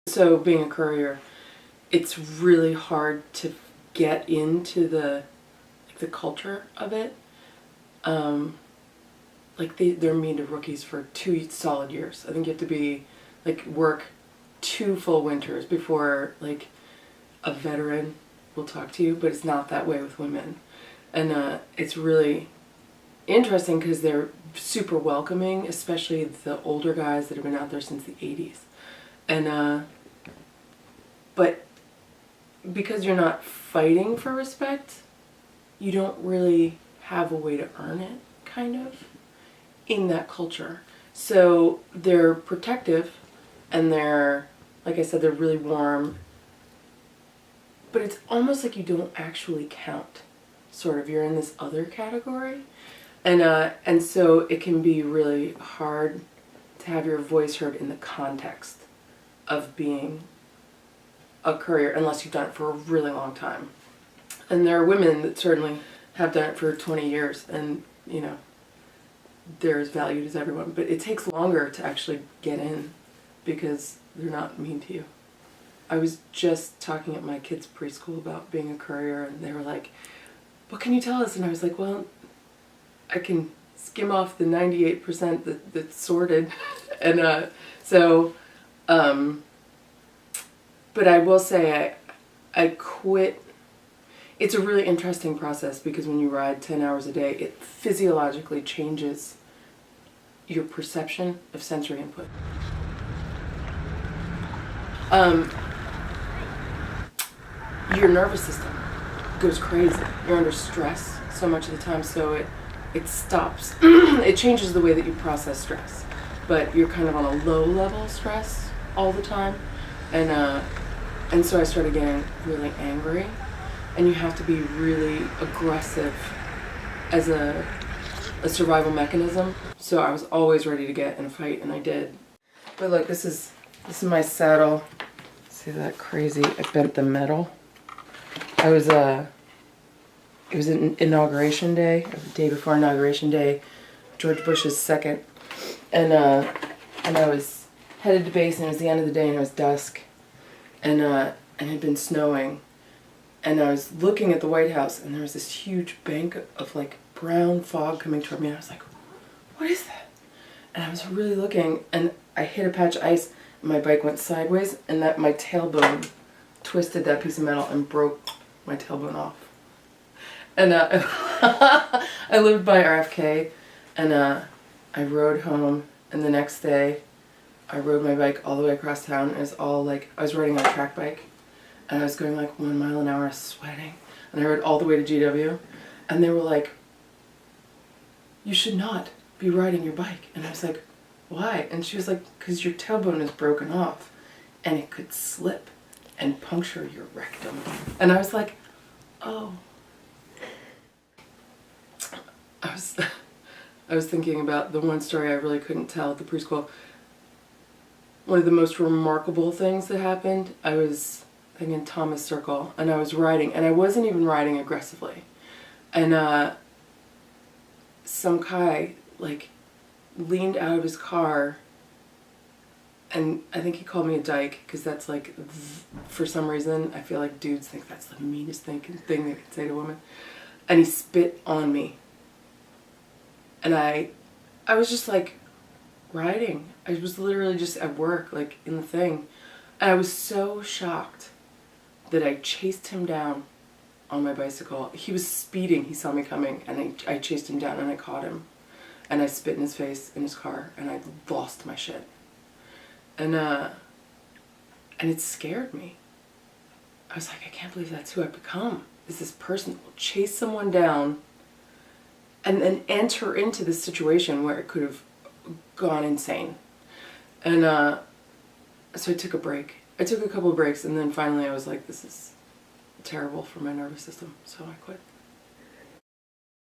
So being a courier, it's really hard to get into the culture of it. Like they're mean to rookies for 2 solid years. I think you have to be work 2 full winters before a veteran will talk to you, but it's not that way with women. And it's really interesting because they're super welcoming, especially the older guys that have been out there since the 80s. And but because you're not fighting for respect, you don't really have a way to earn it, kind of, in that culture. So they're protective, and they're, like I said, they're really warm, but it's almost like you don't actually count, sort of. You're in this other category. And so it can be really hard to have your voice heard in the context of being a courier, unless you've done it for a really long time. And there are women that certainly have done it for 20 years, and, you know, they're as valued as everyone. But it takes longer to actually get in because they're not mean to you. I was just talking at my kids' preschool about being a courier, and they were like, "What can you tell us?" And I was like, "Well, I can skim off the 98% that's sorted." And but I will say I quit. It's a really interesting process because when you ride 10 hours a day, it physiologically changes your perception of sensory input. Your nervous system goes crazy. You're under stress so much of the time, so it stops. It changes the way that you process stress, but you're kind of on a low level stress all the time, and so I started getting really angry, and you have to be really aggressive as a survival mechanism. So I was always ready to get in a fight, and I did. But look, this is my saddle. See that crazy? I bent the metal. It was an inauguration day, the day before Inauguration Day, George Bush's second, and I was headed to base, and it was the end of the day, and it was dusk, and it had been snowing, and I was looking at the White House, and there was this huge bank of brown fog coming toward me, and I was like, "What is that?" And I was really looking, and I hit a patch of ice, and my bike went sideways, and my tailbone twisted that piece of metal and broke my tailbone off. And I lived by RFK, and I rode home, and the next day I rode my bike all the way across town. It was all I was riding on a track bike, and I was going 1 mile an hour, sweating, and I rode all the way to GW, and they were like, "You should not be riding your bike." And I was like, "Why?" And she was like, "Because your tailbone is broken off, and it could slip and puncture your rectum." And I was like, "Oh." I was thinking about the one story I really couldn't tell at the preschool. One of the most remarkable things that happened, I was in Thomas Circle, and I was riding, and I wasn't even riding aggressively. And some guy leaned out of his car, and I think he called me a dyke, because that's for some reason I feel like dudes think that's the meanest thing they can say to a woman. And he spit on me. And I was just riding. I was literally just at work, in the thing. And I was so shocked that I chased him down on my bicycle. He was speeding, he saw me coming, and I chased him down, and I caught him. And I spit in his face in his car, and I lost my shit. And it scared me. I was like, I can't believe that's who I've become. Is this person that will chase someone down and then enter into this situation where it could have gone insane. And so I took a break. I took a couple of breaks, and then finally I was like, this is terrible for my nervous system, so I quit.